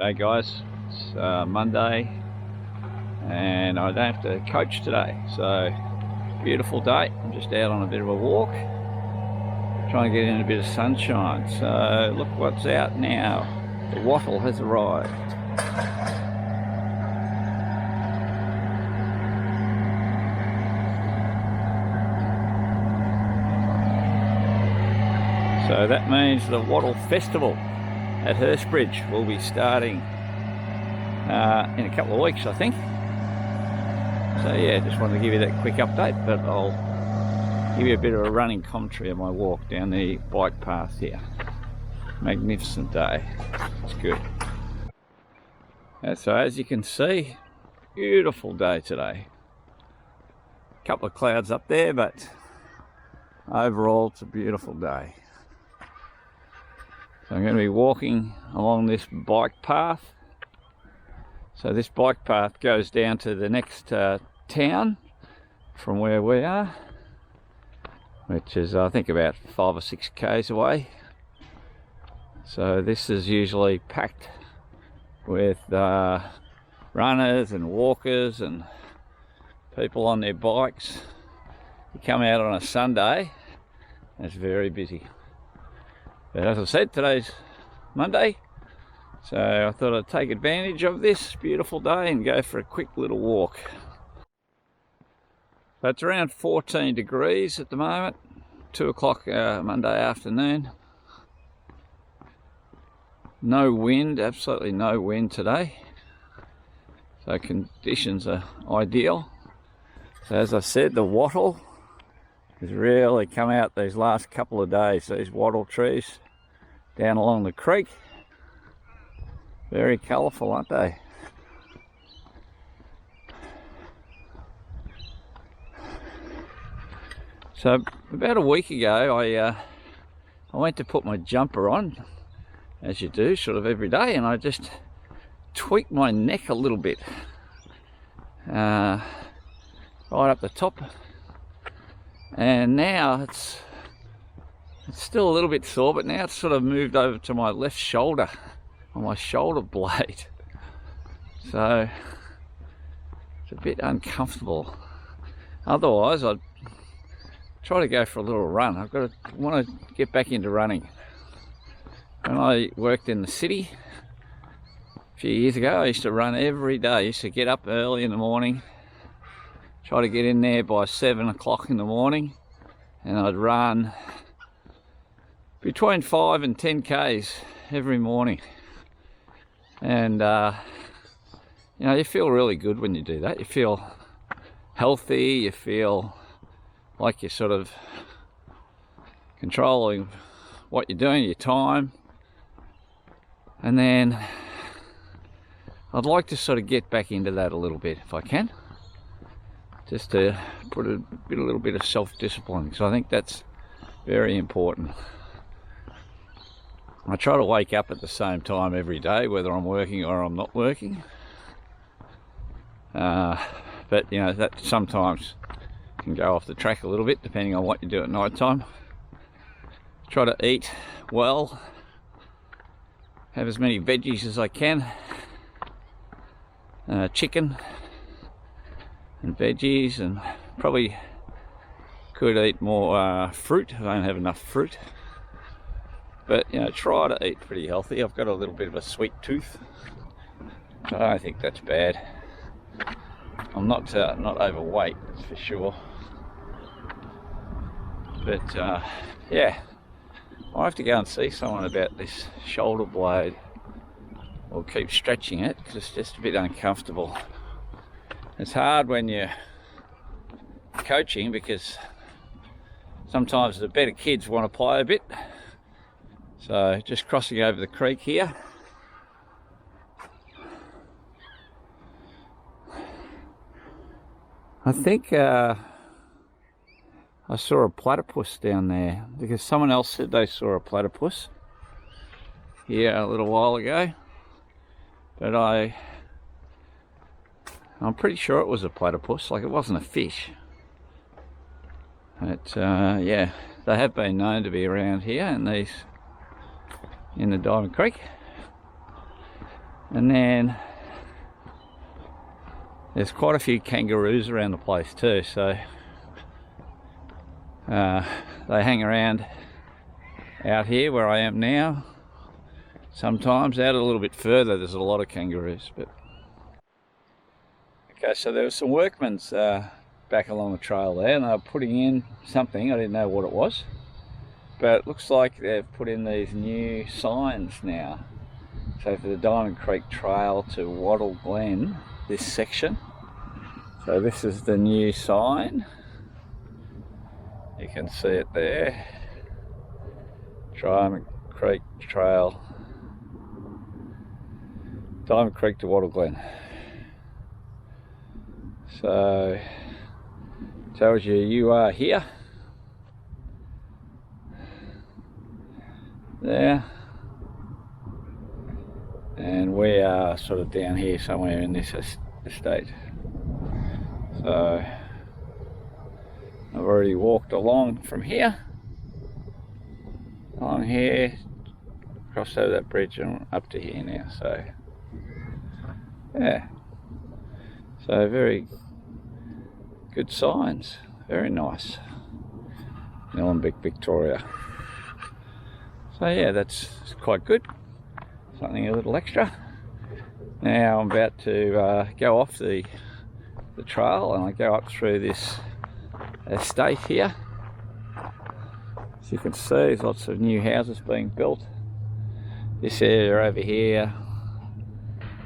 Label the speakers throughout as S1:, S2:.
S1: G'day guys, it's Monday and I don't have to coach today, so beautiful day. I'm just out on a bit of a walk, trying to get in a bit of sunshine. So look what's out now. The Wattle has arrived. So that means the Wattle Festival at Hurstbridge will be starting in a couple of weeks, I think. So yeah, just wanted to give you that quick update, but I'll give you a bit of a running commentary of my walk down the bike path here. Magnificent day, it's good. So as you can see, beautiful day today. A couple of clouds up there, but overall it's a beautiful day. So I'm going to be walking along this bike path. So this bike path goes down to the next town from where we are, which is I think about 5 or 6 k's away. So this is usually packed with runners and walkers and people on their bikes. You come out on a Sunday and it's very busy. But as I said, today's Monday, so I thought I'd take advantage of this beautiful day and go for a quick little walk. So it's around 14 degrees at the moment, 2 o'clock Monday afternoon. No wind, absolutely no wind today. So conditions are ideal. So as I said, the wattle has really come out these last couple of days. These wattle trees down along the creek, very colourful, aren't they? So about a week ago I went to put my jumper on, as you do sort of every day, and I just tweaked my neck a little bit right up the top. And now it's still a little bit sore, but now it's sort of moved over to my left shoulder, on my shoulder blade. So it's a bit uncomfortable. Otherwise, I'd try to go for a little run. Want to get back into running. When I worked in the city a few years ago, I used to run every day. I used to get up early in the morning, try to get in there by 7 o'clock in the morning, and I'd run between 5 and 10 k's every morning. And you know, you feel really good when you do that. You feel healthy, you feel like you're sort of controlling what you're doing, your time. And then I'd like to sort of get back into that a little bit if I can, just to put a little bit of self-discipline, because I think that's very important. I try to wake up at the same time every day, whether I'm working or I'm not working. But you know, that sometimes can go off the track a little bit depending on what you do at night time. Try to eat well, have as many veggies as I can, chicken and veggies, and probably could eat more fruit. I don't have enough fruit, but you know, try to eat pretty healthy. I've got a little bit of a sweet tooth, so I don't think that's bad. I'm not overweight, that's for sure. But yeah, I have to go and see someone about this shoulder blade. I'll keep stretching it because it's just a bit uncomfortable. It's hard when you're coaching because sometimes the better kids want to play a bit. So just crossing over the creek here. I think I saw a platypus down there, because someone else said they saw a platypus here a little while ago, but I'm pretty sure it was a platypus, like it wasn't a fish. But yeah, they have been known to be around here in the Diamond Creek. And then there's quite a few kangaroos around the place too, so they hang around out here where I am now. Sometimes out a little bit further there's a lot of kangaroos. But okay, so there were some workmen's back along the trail there, and they were putting in something. I didn't know what it was, but it looks like they've put in these new signs now. So for the Diamond Creek Trail to Wattle Glen, this section. So this is the new sign. You can see it there. Diamond Creek Trail, Diamond Creek to Wattle Glen. So tells you are here. There. And we are sort of down here somewhere in this estate. So I've already walked along from here, along here, crossed over that bridge and up to here now. So yeah, so very good signs, very nice. Nillumbik, Victoria. So yeah, that's quite good. Something a little extra. Now I'm about to go off the trail, and I go up through this estate here. As you can see, there's lots of new houses being built. This area over here,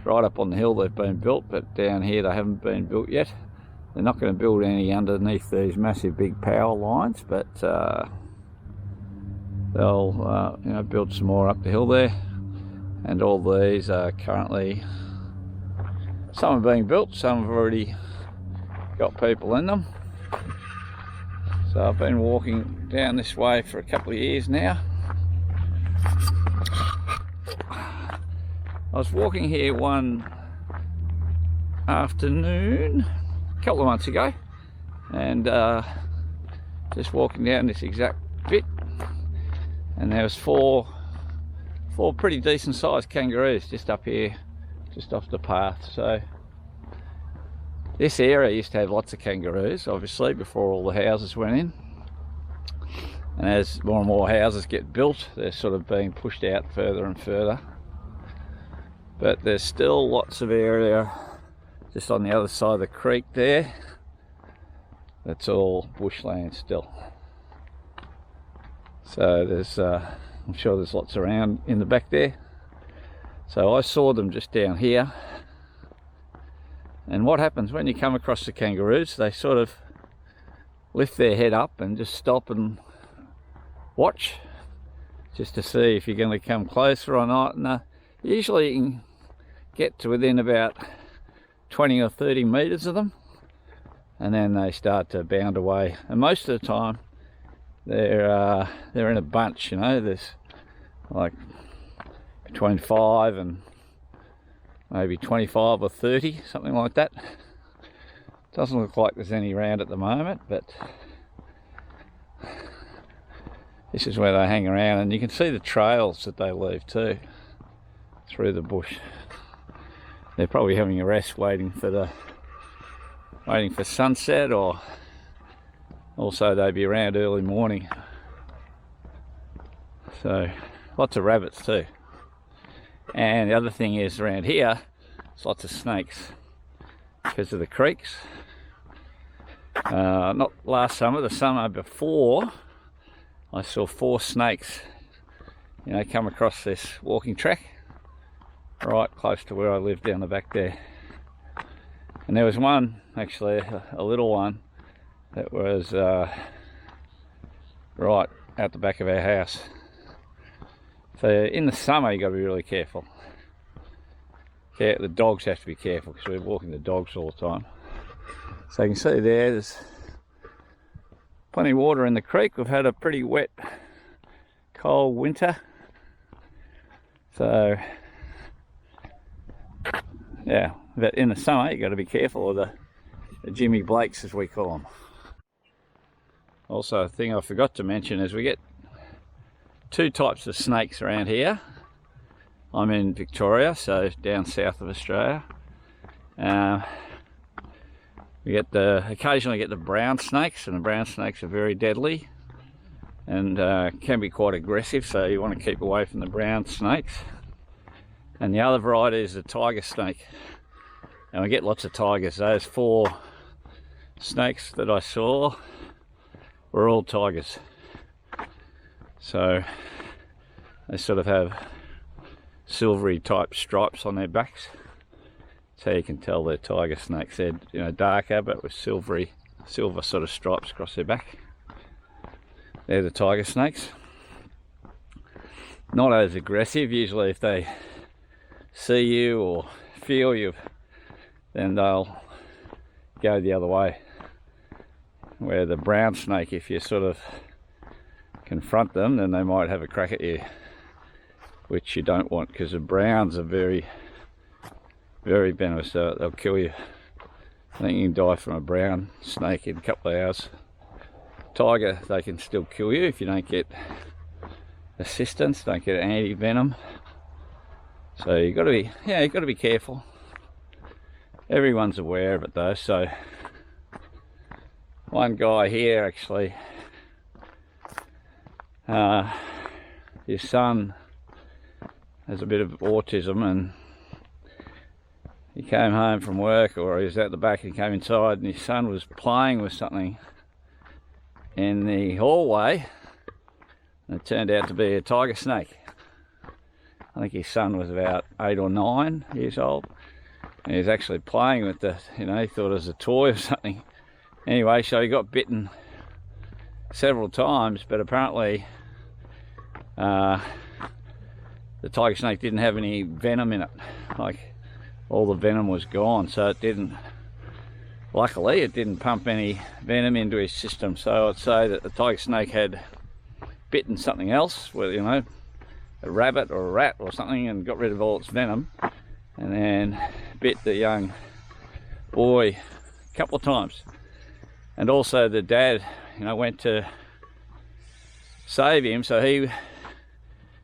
S1: right up on the hill, they've been built, but down here they haven't been built yet. They're not going to build any underneath these massive big power lines, but they'll you know, build some more up the hill there. And all these are currently, some are being built, some have already got people in them. So I've been walking down this way for a couple of years now. I was walking here one afternoon a couple of months ago, and just walking down this exact bit, and there was four pretty decent sized kangaroos just up here, just off the path. So this area used to have lots of kangaroos, obviously, before all the houses went in. And as more and more houses get built, they're sort of being pushed out further and further. But there's still lots of area just on the other side of the creek there. That's all bushland still. So there's I'm sure there's lots around in the back there. So I saw them just down here. And what happens when you come across the kangaroos, they sort of lift their head up and just stop and watch, just to see if you're going to come closer or not. And usually you can get to within about 20 or 30 meters of them, and then they start to bound away. And most of the time they're in a bunch, you know. There's like between 5 and maybe 25 or 30, something like that. Doesn't look like there's any around at the moment, but this is where they hang around, and you can see the trails that they leave too through the bush. They're probably having a rest, waiting for sunset, or also they'd be around early morning. So lots of rabbits too. And the other thing is, around here there's lots of snakes because of the creeks. Not last summer, the summer before, I saw 4 snakes, you know, come across this walking track right close to where I live down the back there. And there was one, actually a little one, that was right out the back of our house. So in the summer you got to be really careful. Yeah, the dogs have to be careful because we're walking the dogs all the time. So you can see there's plenty of water in the creek. We've had a pretty wet, cold winter. So yeah, but in the summer you got to be careful of the Jimmy Blakes, as we call them. Also, a thing I forgot to mention is we get 2 types of snakes around here. I'm in Victoria, so down south of Australia. We occasionally get the brown snakes, and the brown snakes are very deadly and can be quite aggressive, so you want to keep away from the brown snakes. And the other variety is the tiger snake, and we get lots of tigers. Those 4 snakes that I saw were all tigers, so they sort of have silvery type stripes on their backs, so you can tell they're tiger snakes. They're, you know, darker but with silver sort of stripes across their back. They're the tiger snakes. Not as aggressive. Usually if they see you or feel you, then they'll go the other way. Where the brown snake, if you sort of confront them, then they might have a crack at you, which you don't want, because the browns are very, very venomous, so they'll kill you. I think you can die from a brown snake in a couple of hours. Tiger, they can still kill you if you don't get assistance, don't get anti-venom. So you've got to be careful. Everyone's aware of it though. So one guy here actually, his son has a bit of autism, and he came home from work, or he was out the back and came inside, and his son was playing with something in the hallway, and it turned out to be a tiger snake. I think his son was about 8 or 9 years old, and he was actually playing with the, you know, he thought it was a toy or something. Anyway, so he got bitten several times, but apparently the tiger snake didn't have any venom in it. Like, all the venom was gone, so it didn't, luckily it didn't pump any venom into his system. So I'd say that the tiger snake had bitten something else, with, you know, a rabbit or a rat or something, and got rid of all its venom, and then bit the young boy a couple of times. And also the dad, you know, went to save him, so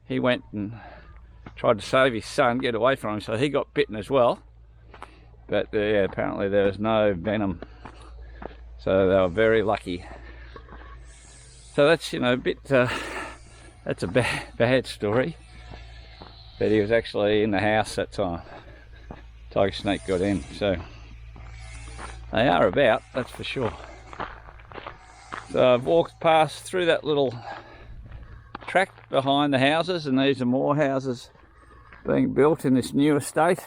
S1: he went and tried to save his son, get away from him, so he got bitten as well. But yeah, apparently there was no venom, so they were very lucky. So that's, you know, a bit, that's a bad story. But he was actually in the house that time. Tiger snake got in, so they are about, that's for sure. So I've walked past through that little track behind the houses, and these are more houses being built in this new estate.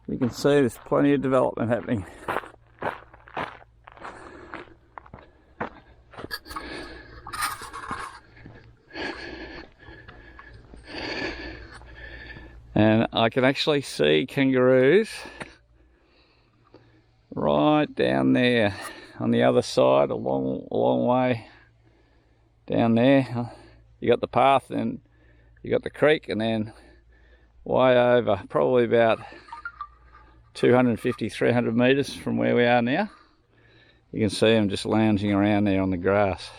S1: You can see there's plenty of development happening. And I can actually see kangaroos right down there on the other side, a long way down there. You got the path, and you got the creek, and then way over, probably about 250, 300 metres from where we are now, you can see them just lounging around there on the grass.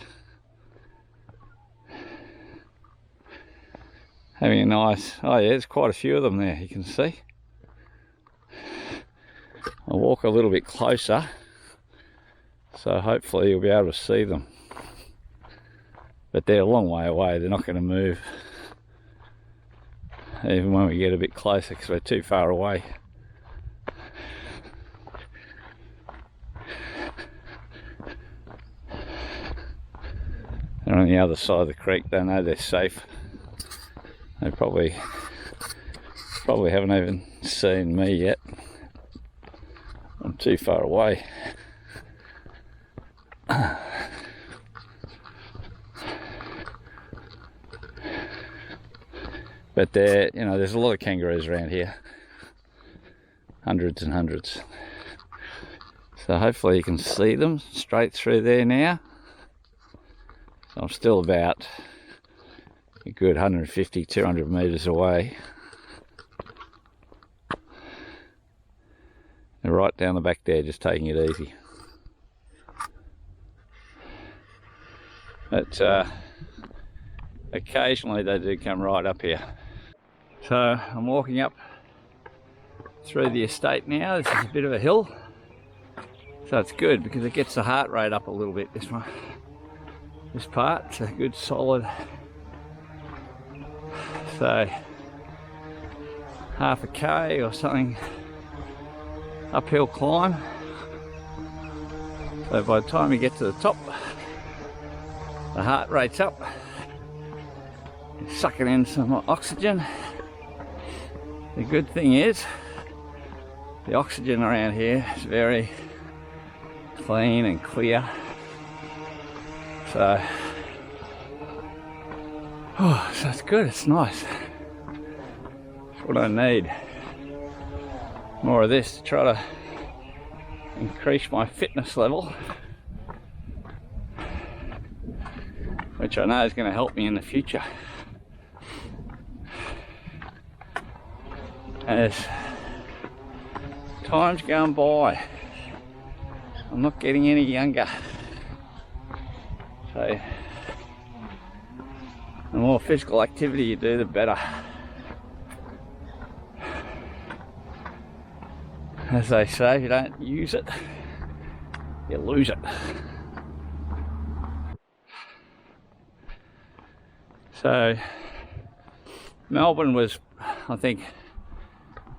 S1: Having a nice, oh yeah, there's quite a few of them there, you can see. I'll walk a little bit closer, so hopefully you'll be able to see them. But they're a long way away, they're not going to move, even when we get a bit closer, because we're too far away. They're on the other side of the creek, they know they're safe. They probably haven't even seen me yet. I'm too far away. But there, you know, there's a lot of kangaroos around here. Hundreds and hundreds. So hopefully you can see them straight through there now. So I'm still about a good 150, 200 metres away. And right down the back there, just taking it easy. But occasionally they do come right up here. So I'm walking up through the estate now. This is a bit of a hill, so it's good because it gets the heart rate up a little bit. This part's a good solid, so half a K or something uphill climb. So by the time you get to the top, the heart rate's up, you're sucking in some oxygen. The good thing is the oxygen around here is very clean and clear, so so it's good, it's nice. That's what I need. More of this to try to increase my fitness level, which I know is going to help me in the future. As time's going by, I'm not getting any younger, so the more physical activity you do, the better. As they say, if you don't use it, you lose it. So Melbourne was, I think,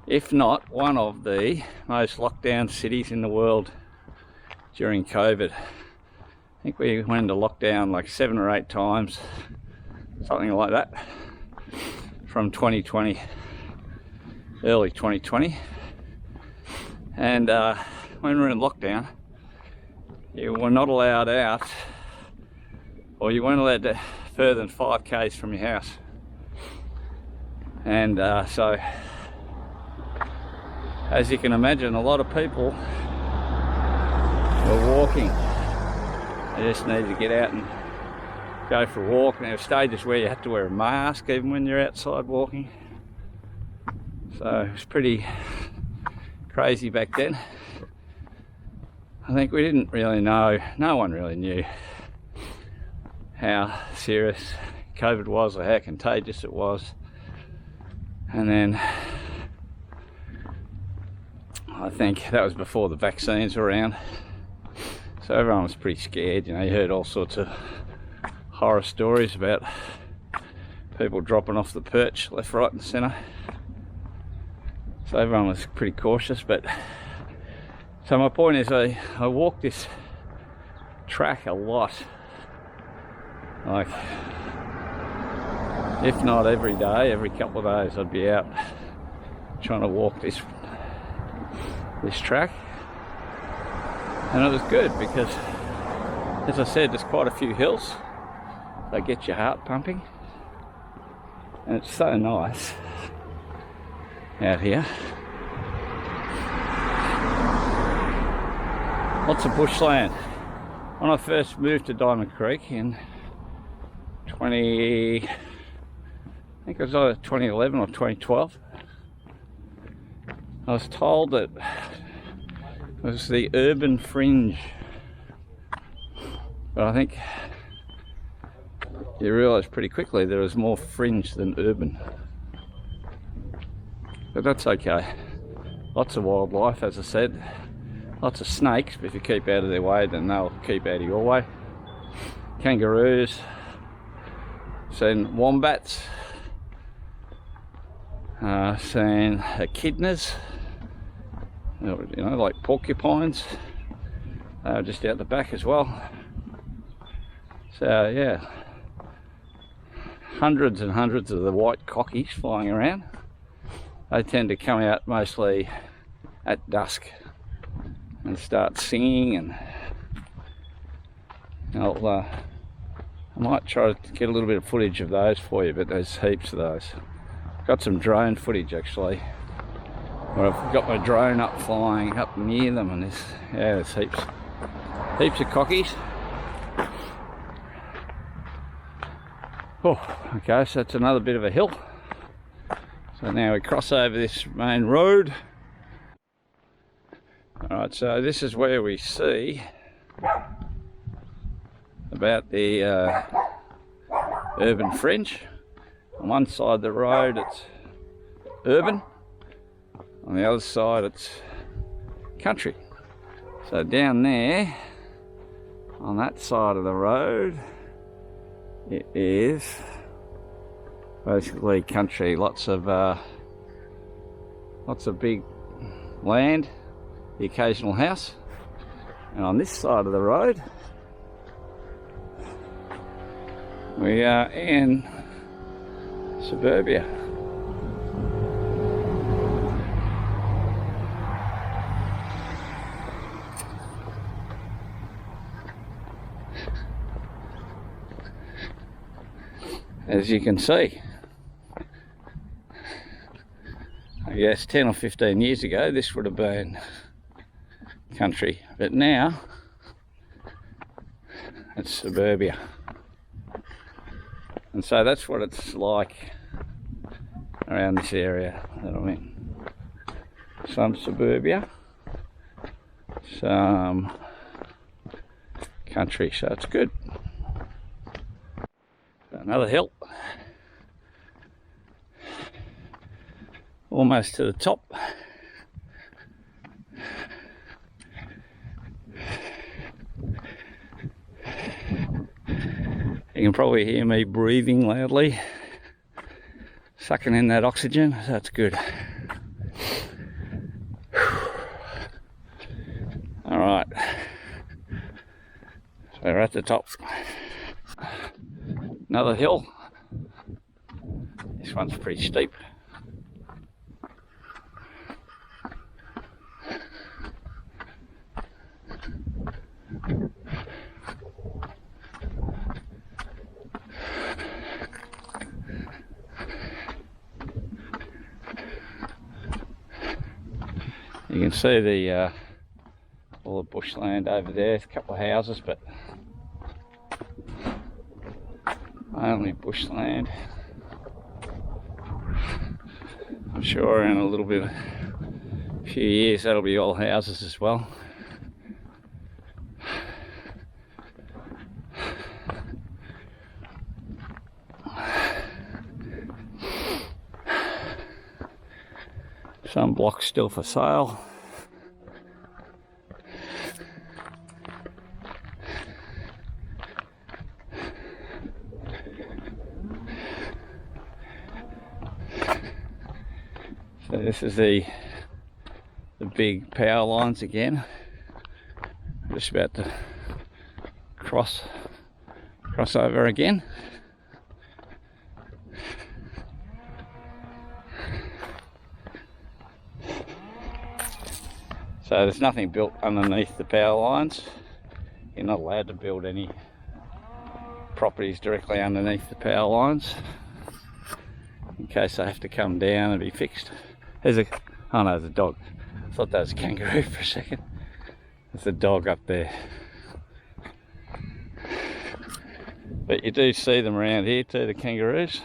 S1: if not one of the most locked down cities in the world during COVID. I think we went into lockdown like 7 or 8 times, something like that, from 2020, early 2020. And when we were in lockdown, you were not allowed out, or you weren't allowed to further than 5 k's from your house. And so, as you can imagine, a lot of people were walking. They just needed to get out and go for a walk. And there were stages where you had to wear a mask even when you're outside walking. So it was pretty crazy back then. I think we didn't really know, no one really knew how serious COVID was or how contagious it was. And then I think that was before the vaccines were around, so everyone was pretty scared. You know, you heard all sorts of horror stories about people dropping off the perch left, right and centre. So everyone was pretty cautious. But so my point is, I walk this track a lot, like if not every day, every couple of days I'd be out trying to walk this track. And it was good because, as I said, there's quite a few hills. They get your heart pumping, and it's so nice out here. Lots of bushland. When I first moved to Diamond Creek in I think it was either 2011 or 2012, I was told that it was the urban fringe, but I think you realise pretty quickly there was more fringe than urban. But that's okay. Lots of wildlife, as I said. Lots of snakes, but if you keep out of their way, then they'll keep out of your way. Kangaroos, seen wombats, seen echidnas, you know, like porcupines, just out the back as well. So yeah, hundreds and hundreds of the white cockies flying around. They tend to come out mostly at dusk and start singing, and I might try to get a little bit of footage of those for you, but there's heaps of those. Got some drone footage actually, where I've got my drone up flying up near them, and there's heaps of cockies. Oh, okay, so it's another bit of a hill. So now we cross over this main road. Alright, so this is where we see about the urban fringe. On one side of the road it's urban. On the other side it's country. So down there, on that side of the road, it is basically country. Lots of big land, the occasional house. And on this side of the road, we are in suburbia. As you can see, I guess 10 or 15 years ago this would have been country, but now it's suburbia. And so that's what it's like around this area that I'm in. Some suburbia, some country, so it's good. Another hill, almost to the top. You can probably hear me breathing loudly, sucking in that oxygen, so that's good. All right, so we're at the top. Another hill. This one's pretty steep. You can see the all the bushland over there. There's a couple of houses, but only bushland. I'm sure in a few years that'll be all houses as well. Some blocks still for sale. So this is the big power lines again. I'm just about to cross over again. So there's nothing built underneath the power lines. You're not allowed to build any properties directly underneath the power lines in case they have to come down and be fixed. Oh no, there's a dog. I thought that was a kangaroo for a second. There's a dog up there. But you do see them around here too, the kangaroos.